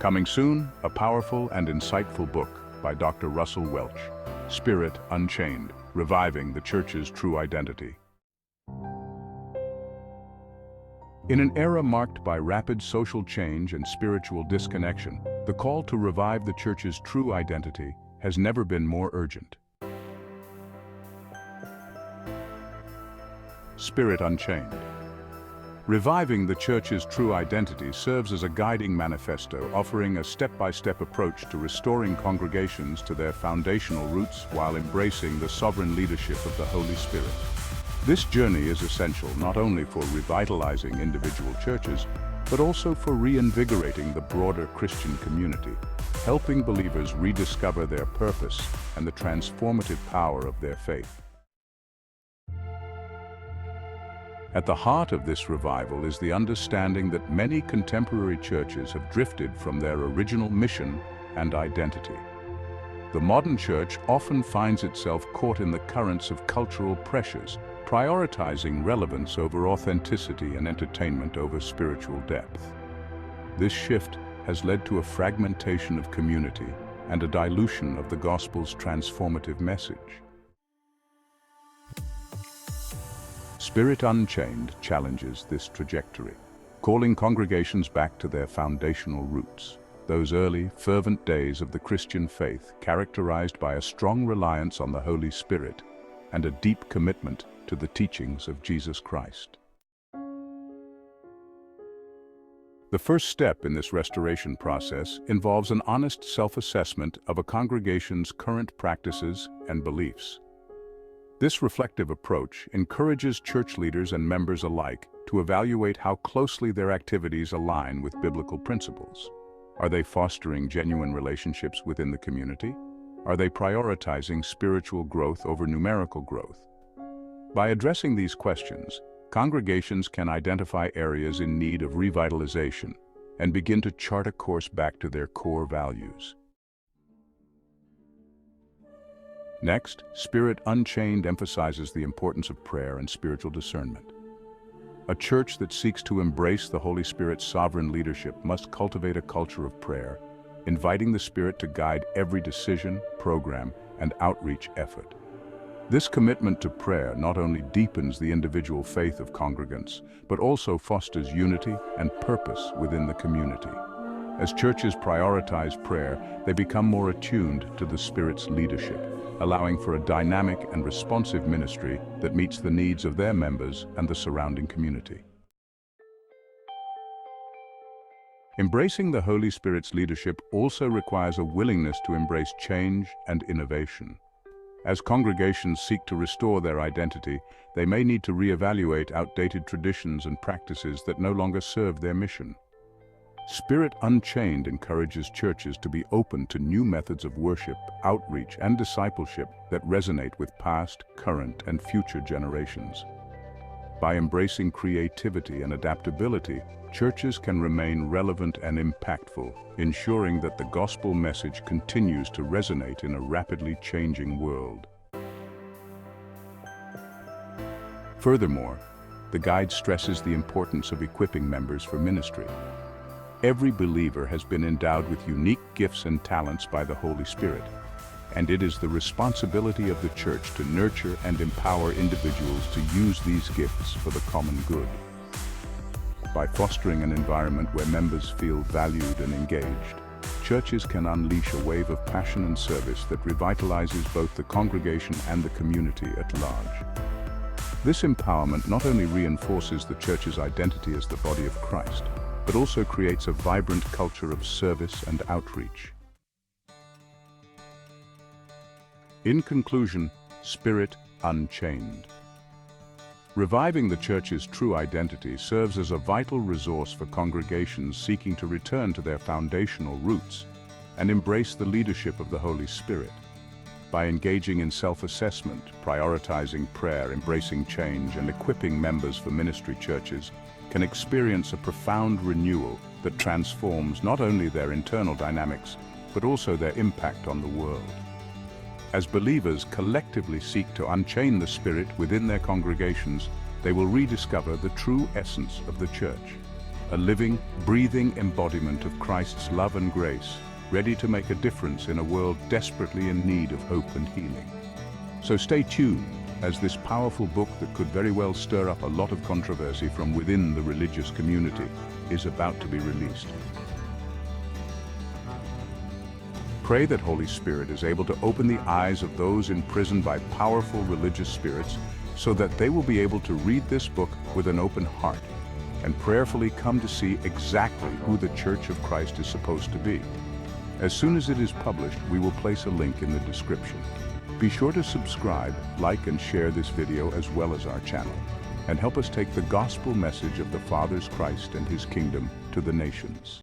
Coming soon, a powerful and insightful book by Dr. Russell Welch, Spirit Unchained, Reviving the Church's True Identity. In an era marked by rapid social change and spiritual disconnection, the call to revive the Church's true identity has never been more urgent. Spirit Unchained. Reviving the Church's true identity serves as a guiding manifesto offering a step-by-step approach to restoring congregations to their foundational roots while embracing the sovereign leadership of the Holy Spirit. This journey is essential not only for revitalizing individual churches, but also for reinvigorating the broader Christian community, helping believers rediscover their purpose and the transformative power of their faith. At the heart of this revival is the understanding that many contemporary churches have drifted from their original mission and identity. The modern church often finds itself caught in the currents of cultural pressures, prioritizing relevance over authenticity and entertainment over spiritual depth. This shift has led to a fragmentation of community and a dilution of the gospel's transformative message. Spirit Unchained challenges this trajectory, calling congregations back to their foundational roots, those early, fervent days of the Christian faith characterized by a strong reliance on the Holy Spirit and a deep commitment to the teachings of Jesus Christ. The first step in this restoration process involves an honest self-assessment of a congregation's current practices and beliefs. This reflective approach encourages church leaders and members alike to evaluate how closely their activities align with biblical principles. Are they fostering genuine relationships within the community? Are they prioritizing spiritual growth over numerical growth? By addressing these questions, congregations can identify areas in need of revitalization and begin to chart a course back to their core values. Next, Spirit Unchained emphasizes the importance of prayer and spiritual discernment. A church that seeks to embrace the Holy Spirit's sovereign leadership must cultivate a culture of prayer, inviting the Spirit to guide every decision, program, and outreach effort. This commitment to prayer not only deepens the individual faith of congregants, but also fosters unity and purpose within the community. As churches prioritize prayer, they become more attuned to the Spirit's leadership, allowing for a dynamic and responsive ministry that meets the needs of their members and the surrounding community. Embracing the Holy Spirit's leadership also requires a willingness to embrace change and innovation. As congregations seek to restore their identity, they may need to reevaluate outdated traditions and practices that no longer serve their mission. Spirit Unchained encourages churches to be open to new methods of worship, outreach, and discipleship that resonate with past, current, and future generations. By embracing creativity and adaptability, churches can remain relevant and impactful, ensuring that the gospel message continues to resonate in a rapidly changing world. Furthermore, the guide stresses the importance of equipping members for ministry. Every believer has been endowed with unique gifts and talents by the Holy Spirit, and it is the responsibility of the church to nurture and empower individuals to use these gifts for the common good. By fostering an environment where members feel valued and engaged, churches can unleash a wave of passion and service that revitalizes both the congregation and the community at large. This empowerment not only reinforces the church's identity as the body of Christ, but also creates a vibrant culture of service and outreach. In conclusion, Spirit Unchained. Reviving the Church's true identity serves as a vital resource for congregations seeking to return to their foundational roots and embrace the leadership of the Holy Spirit. By engaging in self-assessment, prioritizing prayer, embracing change, and equipping members for ministry, churches can experience a profound renewal that transforms not only their internal dynamics, but also their impact on the world. As believers collectively seek to unchain the Spirit within their congregations, they will rediscover the true essence of the church, a living, breathing embodiment of Christ's love and grace, ready to make a difference in a world desperately in need of hope and healing. So stay tuned, as this powerful book that could very well stir up a lot of controversy from within the religious community is about to be released. Pray that Holy Spirit is able to open the eyes of those imprisoned by powerful religious spirits so that they will be able to read this book with an open heart and prayerfully come to see exactly who the Church of Christ is supposed to be. As soon as it is published, we will place a link in the description. Be sure to subscribe, like and share this video as well as our channel, and help us take the gospel message of the Father's Christ and His kingdom to the nations.